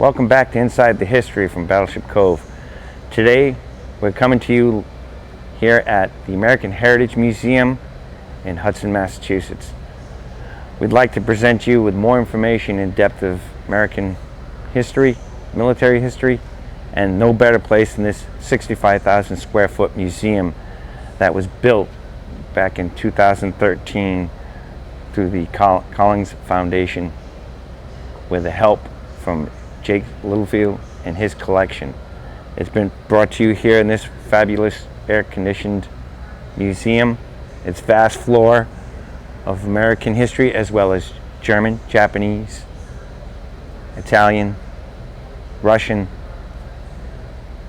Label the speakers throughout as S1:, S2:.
S1: Welcome back to Inside the History from Battleship Cove. Today we're coming to you here at the American Heritage Museum in Hudson, Massachusetts. We'd like to present you with more information in depth of American history, military history, and no better place than this 65,000 square foot museum that was built back in 2013 through the Collins Foundation with the help from Jake Littlefield and his collection. It's been brought to you here in this fabulous air-conditioned museum. Its vast floor of American history, as well as German, Japanese, Italian, Russian,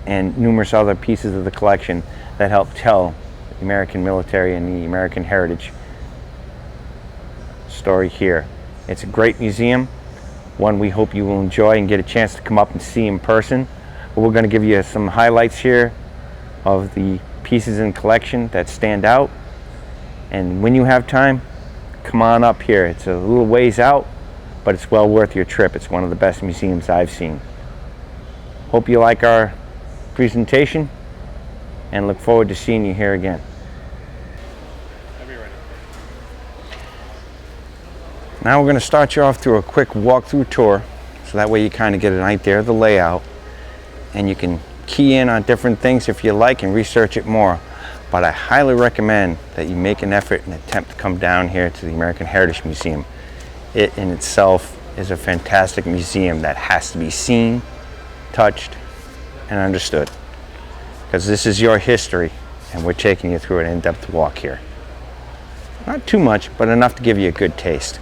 S1: and numerous other pieces of the collection that help tell the American military and the American heritage story here. It's a great museum, one we hope you will enjoy and get a chance to come up and see in person. But we're going to give you some highlights here of the pieces in the collection that stand out. And when you have time, come on up here. It's a little ways out, but it's well worth your trip. It's one of the best museums I've seen. Hope you like our presentation and look forward to seeing you here again. Now we're going to start you off through a quick walk-through tour, so that way you kind of get an idea of the layout and you can key in on different things if you like and research it more. But I highly recommend that you make an effort and attempt to come down here to the American Heritage Museum. It in itself is a fantastic museum that has to be seen, touched, and understood, because this is your history and we're taking you through an in-depth walk here. Not too much, but enough to give you a good taste.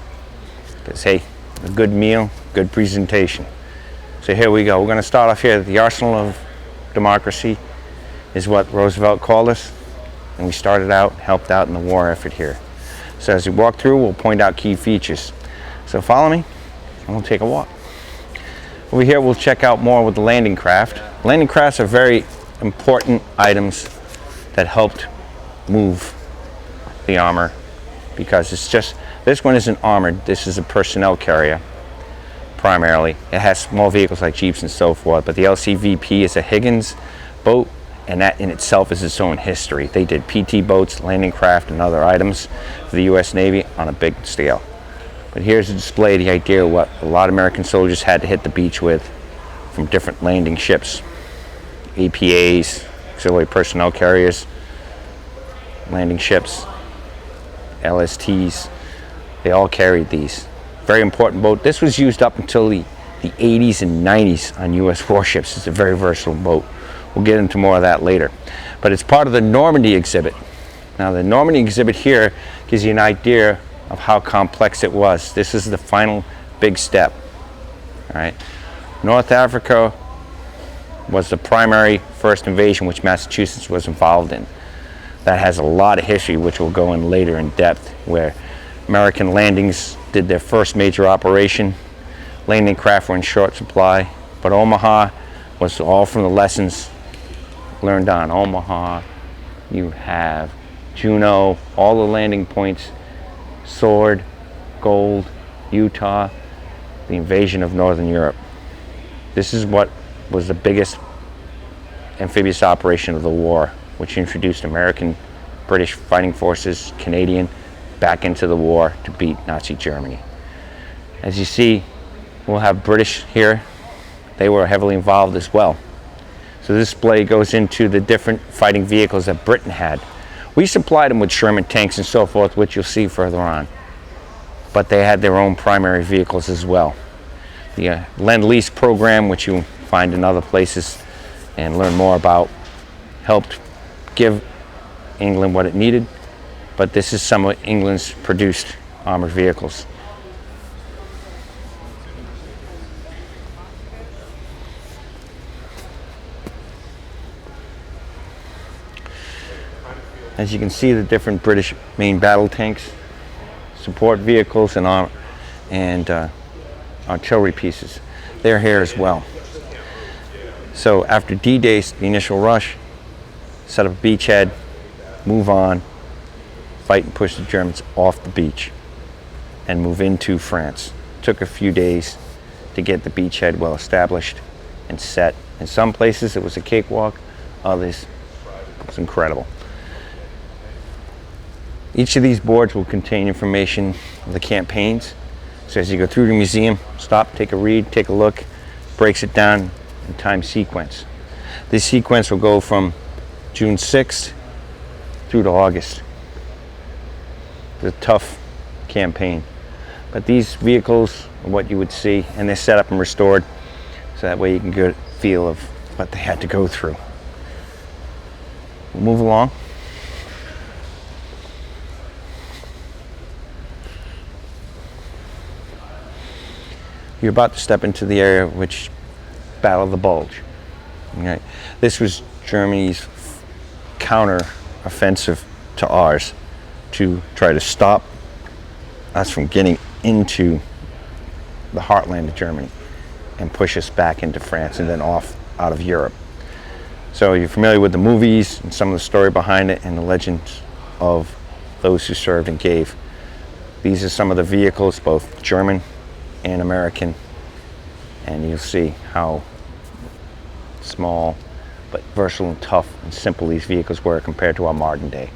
S1: Because hey, a good meal, good presentation. So here we go. We're going to start off here. The arsenal of democracy is what Roosevelt called us, and we started out, helped out in the war effort here. So as we walk through, we'll point out key features. So follow me and we'll take a walk. Over here we'll check out more with the landing craft. Landing crafts are very important items that helped move the armor, because it's just, this one isn't armored, this is a personnel carrier primarily. It has small vehicles like Jeeps and so forth, but the LCVP is a Higgins boat, and that in itself is its own history. They did PT boats, landing craft, and other items for the US Navy on a big scale. But here's a display of the idea of what a lot of American soldiers had to hit the beach with from different landing ships. APAs, auxiliary personnel carriers, landing ships, LSTs, they all carried these. Very important boat. This was used up until the 80s and 90s on US warships. It's a very versatile boat. We'll get into more of that later. But it's part of the Normandy Exhibit. Now the Normandy Exhibit here gives you an idea of how complex it was. This is the final big step. All right. North Africa was the primary first invasion which Massachusetts was involved in. That has a lot of history, which we'll go in later in depth, where American landings did their first major operation. Landing craft were in short supply, but Omaha was all from the lessons learned on Omaha. You have Juneau, all the landing points, Sword, Gold, Utah, the invasion of Northern Europe. This is what was the biggest amphibious operation of the war, which introduced American, British fighting forces, Canadian, back into the war to beat Nazi Germany. As you see, we'll have British here. They were heavily involved as well. So this display goes into the different fighting vehicles that Britain had. We supplied them with Sherman tanks and so forth, which you'll see further on. But they had their own primary vehicles as well. The Lend-Lease program, which you'll find in other places and learn more about, helped give England what it needed, but this is some of England's produced armored vehicles. As you can see, the different British main battle tanks, support vehicles, and artillery pieces, they're here as well. So after D-Day, the initial rush, set up a beachhead, move on, fight and push the Germans off the beach and move into France. Took a few days to get the beachhead well established and set. In some places it was a cakewalk, others it was incredible. Each of these boards will contain information of the campaigns. So as you go through the museum, stop, take a read, take a look, breaks it down in time sequence. This sequence will go from June 6th through to August. It's a tough campaign. But these vehicles are what you would see, and they're set up and restored so that way you can get a feel of what they had to go through. We'll move along. You're about to step into the area which Battle of the Bulge. Okay. This was Germany's counter-offensive to ours to try to stop us from getting into the heartland of Germany and push us back into France and then off out of Europe. So you're familiar with the movies and some of the story behind it and the legends of those who served and gave. These are some of the vehicles, both German and American, and you'll see how small but versatile and tough and simple these vehicles were compared to our modern day.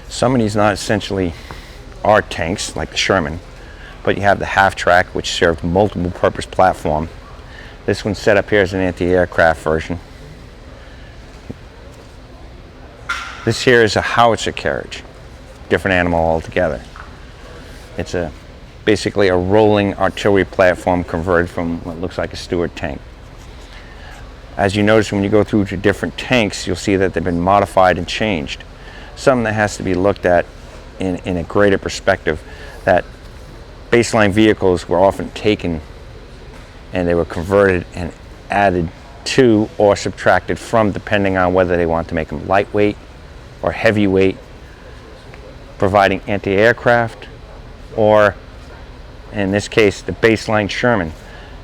S1: Some of these not essentially are tanks like the Sherman, but you have the half-track which served multiple purpose platform. This one's set up here as an anti-aircraft version. This here is a howitzer carriage, different animal altogether. It's basically a rolling artillery platform converted from what looks like a Stuart tank. As you notice when you go through to different tanks, you'll see that they've been modified and changed. Something that has to be looked at in a greater perspective, that baseline vehicles were often taken and they were converted and added to or subtracted from depending on whether they want to make them lightweight or heavyweight, providing anti-aircraft, or in this case the baseline Sherman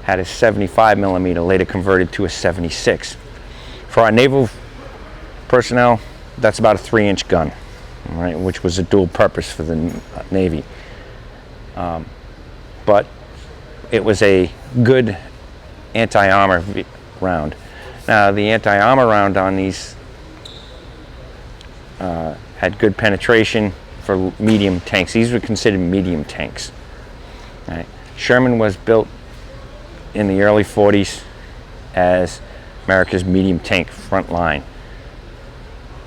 S1: had a 75 millimeter later converted to a 76. For our naval personnel, that's about a 3-inch gun, right, which was a dual purpose for the Navy. But it was a good anti-armor round. Now the anti-armor round on these had good penetration for medium tanks. These were considered medium tanks. Right. Sherman was built in the early 40s as America's medium tank front line.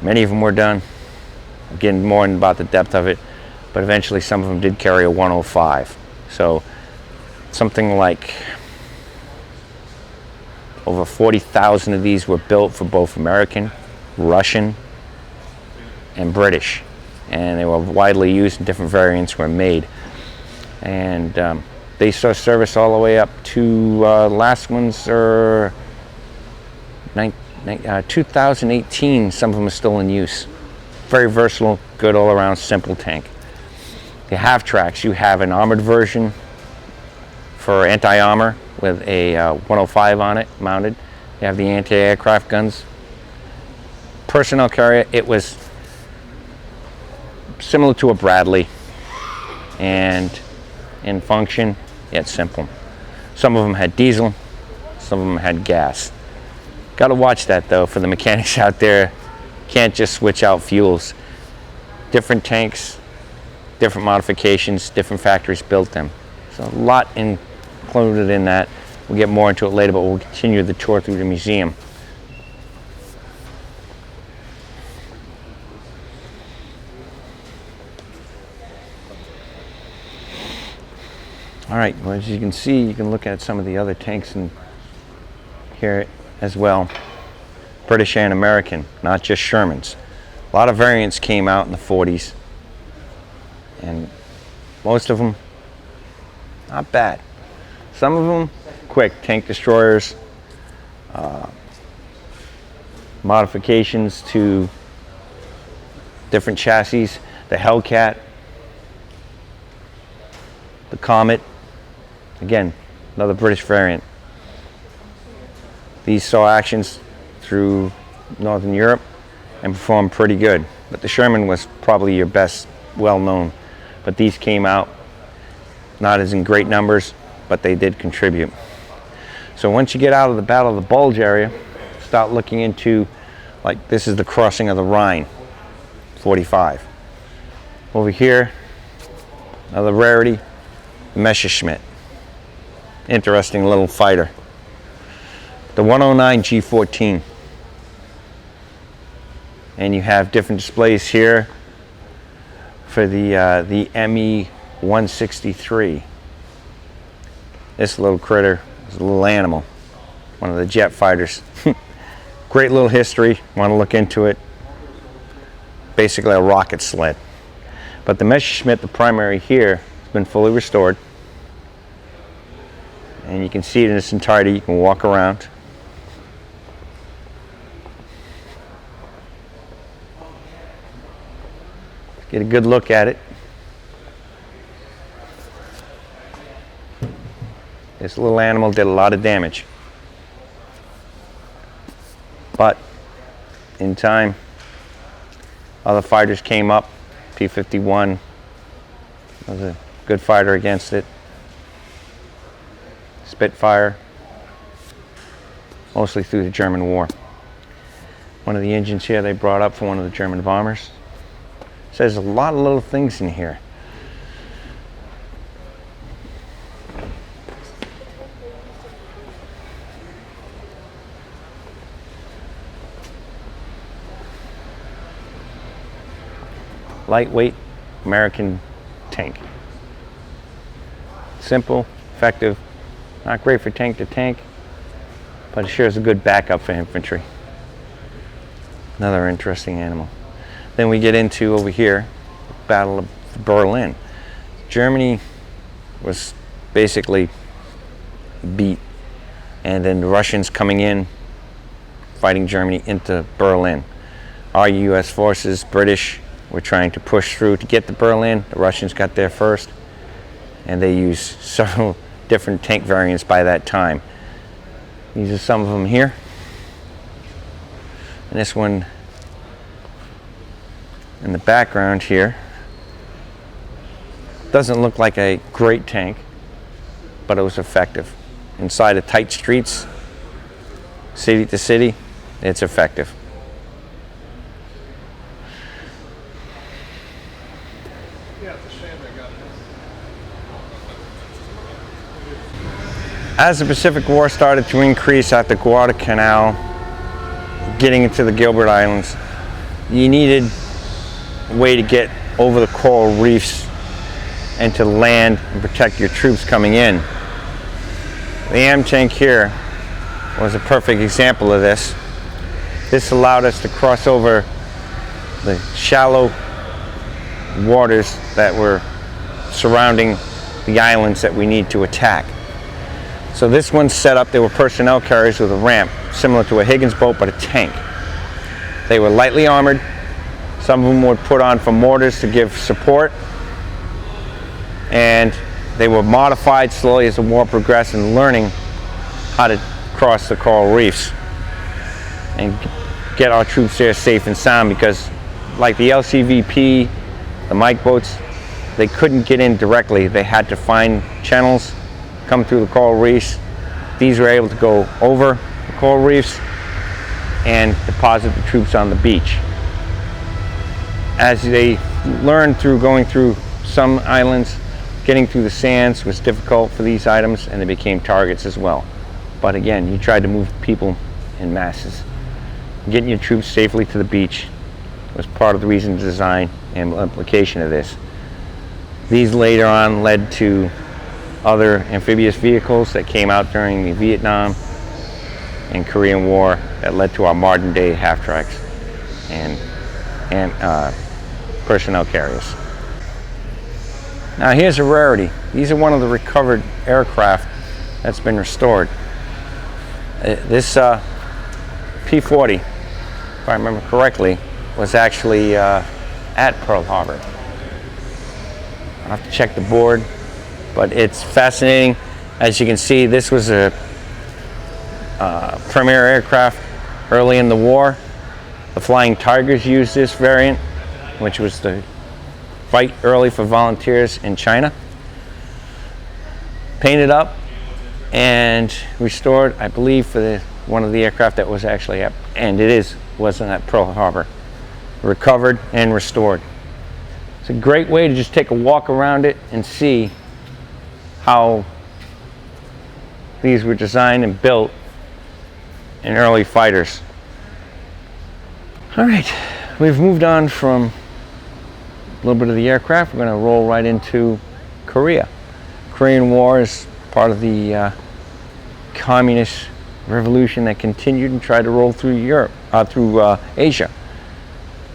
S1: Many of them were done. Again, more about the depth of it, but eventually some of them did carry a 105. So something like over 40,000 of these were built for both American, Russian, and British, and they were widely used and different variants were made. And they saw service all the way up to last ones are 2018. Some of them are still in use. Very versatile, good all-around, simple tank. The half-tracks, you have an armored version for anti-armor with a 105 on it mounted. You have the anti-aircraft guns. Personnel carrier, it was similar to a Bradley and in function yet simple. Some of them had diesel, some of them had gas. Got to watch that though for the mechanics out there. Can't just switch out fuels. Different tanks, different modifications, different factories built them. So a lot included in that. We'll get more into it later, but we'll continue the tour through the museum. All right, well, as you can see, you can look at some of the other tanks in here as well. British and American, not just Shermans. A lot of variants came out in the 40s, and most of them not bad. Some of them quick tank destroyers, modifications to different chassis. The Hellcat, the Comet, again, another British variant. These saw actions through Northern Europe and performed pretty good. But the Sherman was probably your best, well-known. But these came out not as in great numbers, but they did contribute. So once you get out of the Battle of the Bulge area, start looking into, like, this is the crossing of the Rhine, 45. Over here, another rarity, Messerschmitt. Interesting little fighter. The 109 G14. And you have different displays here for the ME 163. This little critter is a little animal, one of the jet fighters. Great little history, want to look into it. Basically a rocket sled. But the Messerschmitt, the primary here, has been fully restored. And you can see it in its entirety. You can walk around. Get a good look at it. This little animal did a lot of damage. But in time, other fighters came up. P-51 was a good fighter against it. Spitfire, mostly through the German War. One of the engines here they brought up for one of the German bombers. So there's a lot of little things in here. Lightweight American tank. Simple, effective, not great for tank to tank, but it sure is a good backup for infantry. Another interesting animal. Then we get into over here, Battle of Berlin. Germany was basically beat, and then the Russians coming in, fighting Germany into Berlin. Our US forces, British, were trying to push through to get to Berlin. The Russians got there first, and they used several different tank variants by that time. These are some of them here. And this one in the background here doesn't look like a great tank, but it was effective. Inside of tight streets, city to city, it's effective. As the Pacific War started to increase at the Guadalcanal, getting into the Gilbert Islands, you needed a way to get over the coral reefs and to land and protect your troops coming in. The AM tank here was a perfect example of this. This allowed us to cross over the shallow waters that were surrounding the islands that we need to attack. So this one's set up, they were personnel carriers with a ramp, similar to a Higgins boat, but a tank. They were lightly armored. Some of them were put on for mortars to give support. And they were modified slowly as the war progressed and learning how to cross the coral reefs and get our troops there safe and sound, because like the LCVP, the Mike boats, they couldn't get in directly. They had to find channels, come through the coral reefs. These were able to go over the coral reefs and deposit the troops on the beach. As they learned through going through some islands, getting through the sands was difficult for these items, and they became targets as well. But again, you tried to move people in masses. Getting your troops safely to the beach was part of the reason, design, and implication of this. These later on led to other amphibious vehicles that came out during the Vietnam and Korean War that led to our modern day half-tracks and personnel carriers. Now here's a rarity. These are one of the recovered aircraft that's been restored. This P-40, if I remember correctly, was actually at Pearl Harbor. I'll have to check the board, but it's fascinating. As you can see, this was a premier aircraft early in the war. The Flying Tigers used this variant, which was the fight early for volunteers in China. Painted up and restored, I believe, for one of the aircraft that was actually at, and wasn't at Pearl Harbor. Recovered and restored. It's a great way to just take a walk around it and see how these were designed and built in early fighters. All right, we've moved on from a little bit of the aircraft. We're going to roll right into Korea. Korean War is part of the communist revolution that continued and tried to roll through Europe, through Asia.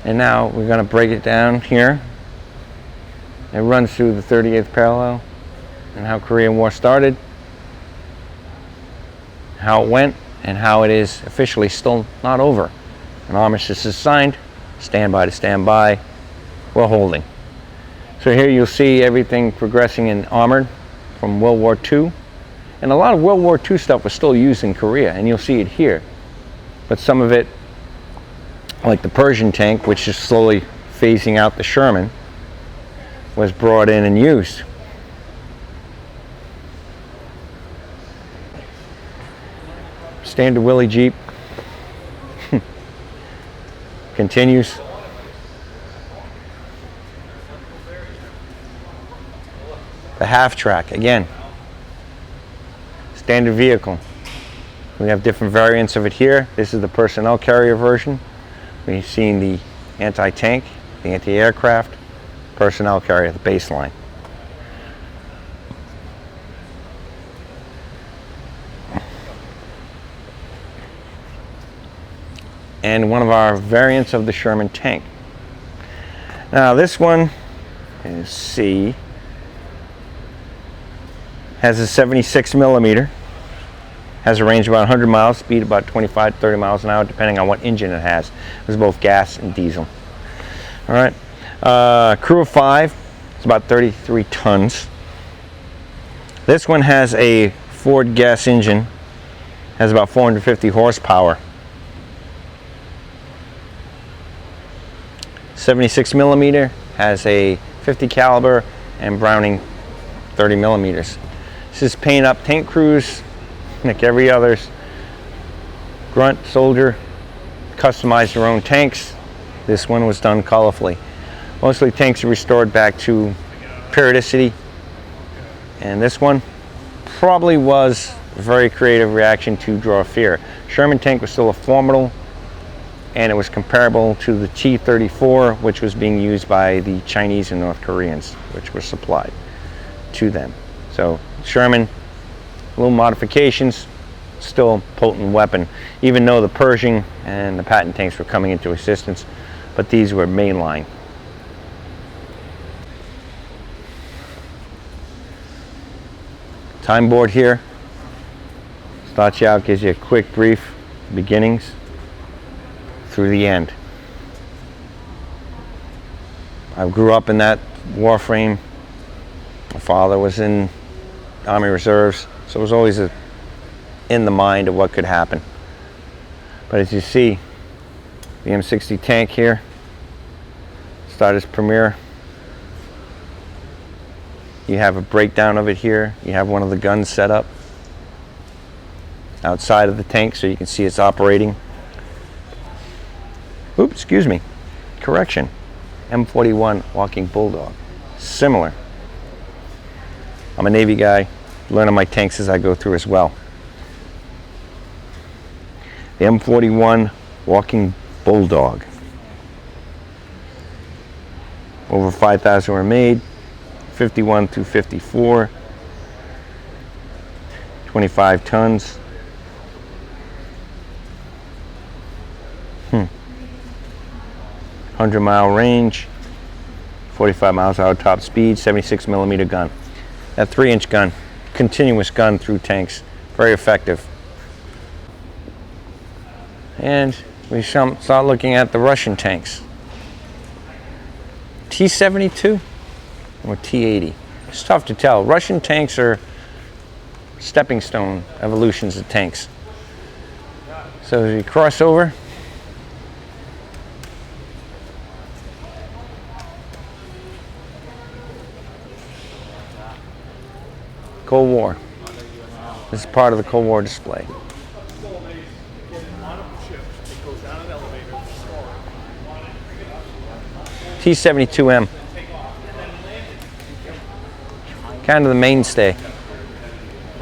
S1: And now we're going to break it down here. It runs through the 38th parallel and how Korean War started, how it went, and how it is officially still not over. An armistice is signed, standby to standby, we're holding. So here you'll see everything progressing in armored from World War II. And a lot of World War II stuff was still used in Korea, and you'll see it here. But some of it, like the Persian tank, which is slowly phasing out the Sherman, was brought in and used. Standard Willie Jeep continues. The half track, again, standard vehicle. We have different variants of it here. This is the personnel carrier version. We've seen the anti-tank, the anti-aircraft, personnel carrier, the baseline. And one of our variants of the Sherman tank. Now this one is C. Has a 76 millimeter. Has a range of about 100 miles, speed about 25 to 30 miles an hour, depending on what engine it has. It's both gas and diesel. All right. Crew of 5. It's about 33 tons. This one has a Ford gas engine. Has about 450 horsepower. 76 millimeter. Has a 50 caliber and Browning 30 millimeters. This is paint up tank crews, like every other's. Grunt, soldier, customize their own tanks. This one was done colorfully. Mostly tanks are restored back to periodicity. And this one probably was a very creative reaction to draw fear. Sherman tank was still a formidable, and it was comparable to the T-34, which was being used by the Chinese and North Koreans, which were supplied to them. So Sherman, little modifications, still a potent weapon, even though the Pershing and the Patton tanks were coming into existence, but these were mainline. Time board here starts you out, gives you a quick brief beginnings through the end. I grew up in that war frame. My father was in Army Reserves, so it was always in the mind of what could happen. But as you see, the M60 Tank here started its premiere. You have a breakdown of it here. You have one of the guns set up outside of the tank so you can see it's operating. Oops, excuse me. Correction. M41 Walking Bulldog. Similar. I'm a Navy guy, learning my tanks as I go through as well. The M41 Walking Bulldog. Over 5,000 were made, 51 through 54, 25 tons. 100-mile range, 45 miles an hour top speed, 76 millimeter gun. That 3-inch gun, continuous gun through tanks, very effective. And we start looking at the Russian tanks. T-72 or T-80. It's tough to tell. Russian tanks are stepping stone evolutions of tanks. So as you cross over, Cold War. This is part of the Cold War display. T-72M. Kind of the mainstay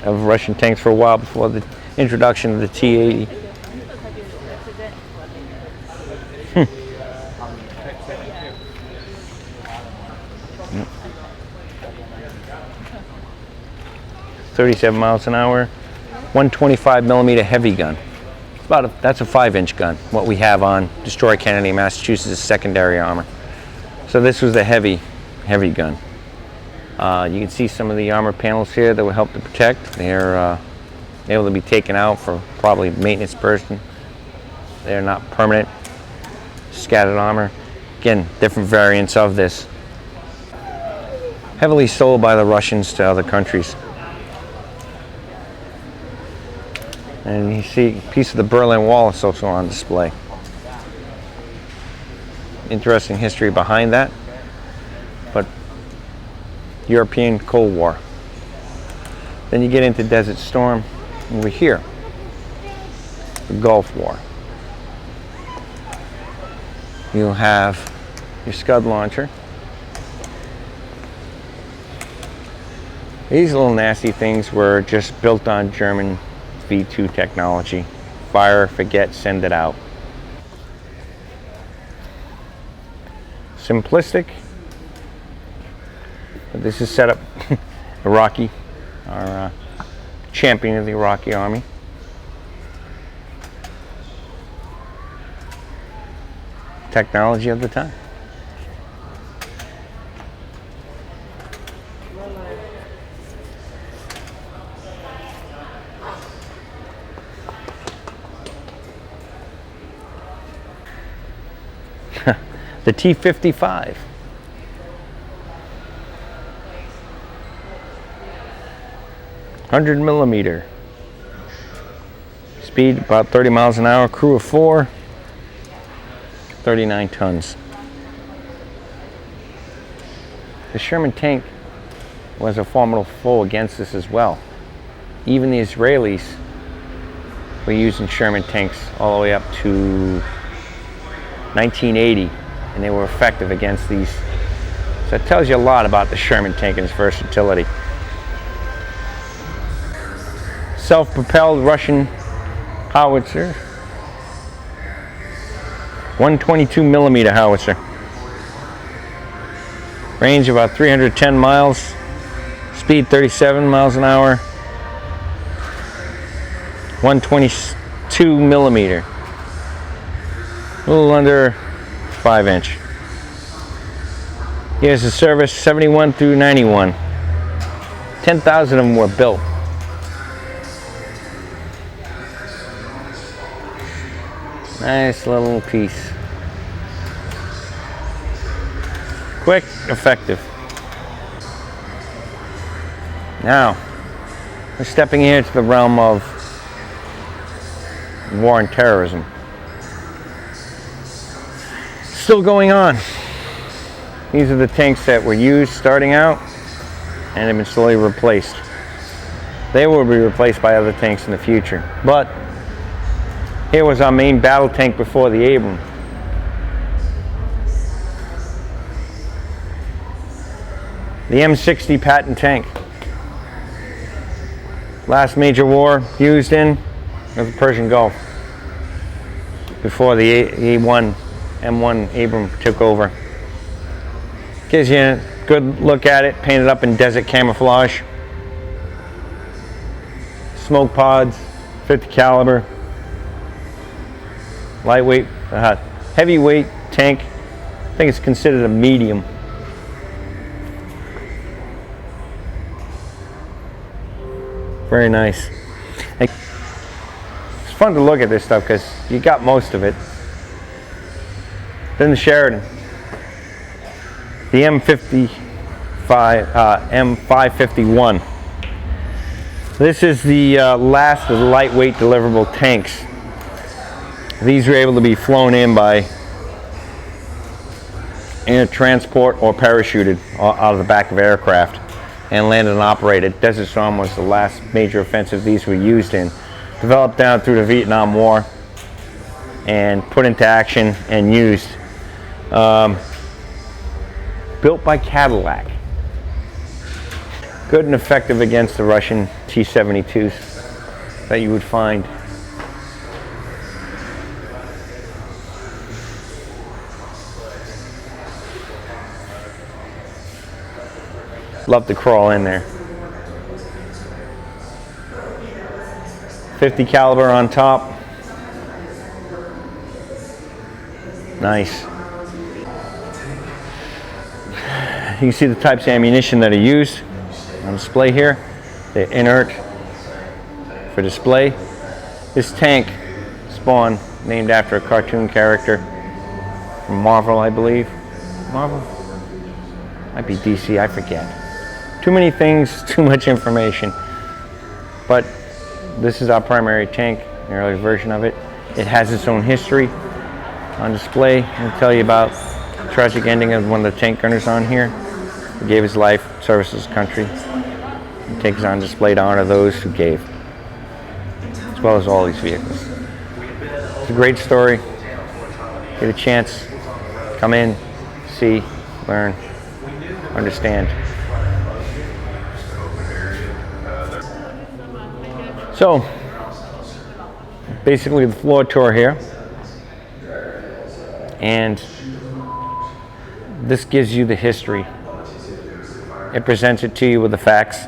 S1: of Russian tanks for a while before the introduction of the T-80. 37 miles an hour, 125 millimeter heavy gun. That's a 5-inch gun. What we have on Destroy Kennedy, Massachusetts is secondary armor. So this was the heavy gun. You can see some of the armor panels here that will help to protect. They're able to be taken out for probably maintenance person. They're not permanent. Scattered armor. Again, different variants of this. Heavily sold by the Russians to other countries. And you see a piece of the Berlin Wall is also on display. Interesting history behind that. But European Cold War. Then you get into Desert Storm over here. The Gulf War. You'll have your Scud launcher. These little nasty things were just built on German V2 technology. Fire, forget, send it out. Simplistic. But this is set up Iraqi, our champion of the Iraqi army. Technology of the time. The T-55. $100mm. Speed about 30 miles an hour. Crew of 4. 39 tons. The Sherman tank was a formidable foe against this as well. Even the Israelis were using Sherman tanks all the way up to 1980, and they were effective against these. So it tells you a lot about the Sherman tank and its versatility. Self-propelled Russian howitzer. 122mm howitzer. Range about 310 miles. Speed 37 miles an hour. 122mm. A little under 5-inch. Here's the service, 71 through 91. 10,000 of them were built. Nice little piece. Quick, effective. Now, we're stepping into the realm of war and terrorism. Still going on. These are the tanks that were used starting out and have been slowly replaced. They will be replaced by other tanks in the future. But here was our main battle tank before the Abram. The M60 patent tank. Last major war used in was the Persian Gulf before the M1 Abram took over. Gives you a good look at it, painted up in desert camouflage. Smoke pods, 50 caliber. Lightweight, heavyweight tank. I think it's considered a medium. Very nice. It's fun to look at this stuff because you got most of it. Then the Sheridan. The M551. This is the last of the lightweight deliverable tanks. These were able to be flown in by air transport or parachuted out of the back of aircraft. and landed and operated. Desert Storm was the last major offensive these were used in. Developed down through the Vietnam War and put into action and used. Built by Cadillac. Good and effective against the Russian T-72s that you would find. Love to crawl in there. 50 caliber on top. Nice. You can see the types of ammunition that are used on display here. They're inert for display. This tank spawn named after a cartoon character from Marvel, I believe. Marvel? Might be DC, I forget. Too many things, too much information. But this is our primary tank, an early version of it. It has its own history on display. I'll tell you about the tragic ending of one of the tank gunners on here. He gave his life, service his country. He takes on display to honor those who gave, as well as all these vehicles. It's a great story. Get a chance, come in, see, learn, understand. So, basically the floor tour here. And this gives you the history. It presents it to you with the facts.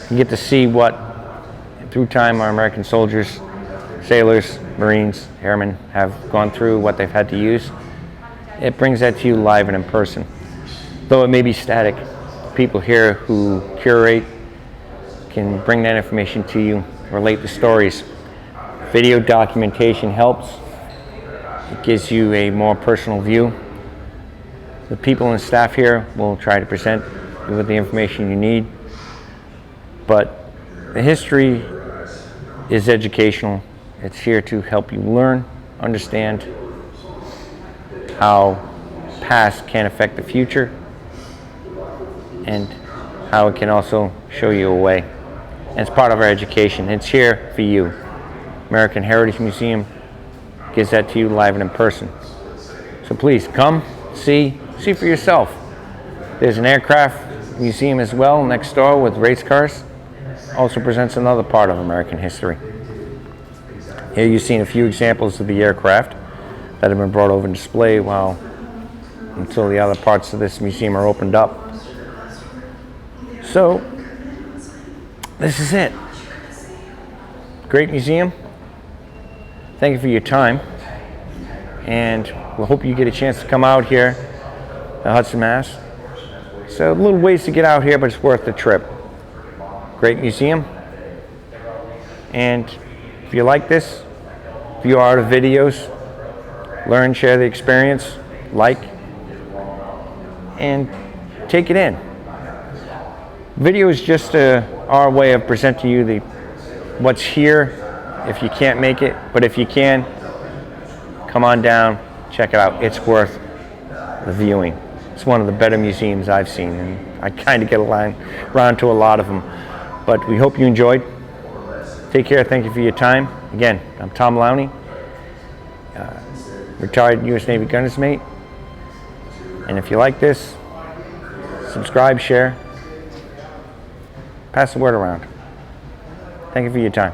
S1: You get to see what, through time, our American soldiers, sailors, Marines, airmen have gone through, what they've had to use. It brings that to you live and in person. Though it may be static, people here who curate can bring that information to you, relate the stories. Video documentation helps. It gives you a more personal view. The people and staff here will try to present you with the information you need. But the history is educational. It's here to help you learn, understand how past can affect the future and how it can also show you a way. And it's part of our education. It's here for you. American Heritage Museum gives that to you live and in person. So please come, see for yourself. There's an aircraft museum as well next door with race cars. Also presents another part of American history. Here you've seen a few examples of the aircraft that have been brought over and displayed until the other parts of this museum are opened up. So, this is it. Great museum. Thank you for your time. And we hope you get a chance to come out here to Hudson, Mass. It's a little ways to get out here, but it's worth the trip. Great museum. And if you like this, view our videos, learn, share the experience, like, and take it in. Video is just our way of presenting you what's here if you can't make it, but if you can, come on down, check it out. It's worth the viewing. It's one of the better museums I've seen, and I kind of get around to a lot of them. But we hope you enjoyed. Take care. Thank you for your time. Again, I'm Tom Lowney, retired U.S. Navy gunner's mate. And if you like this, subscribe, share, pass the word around. Thank you for your time.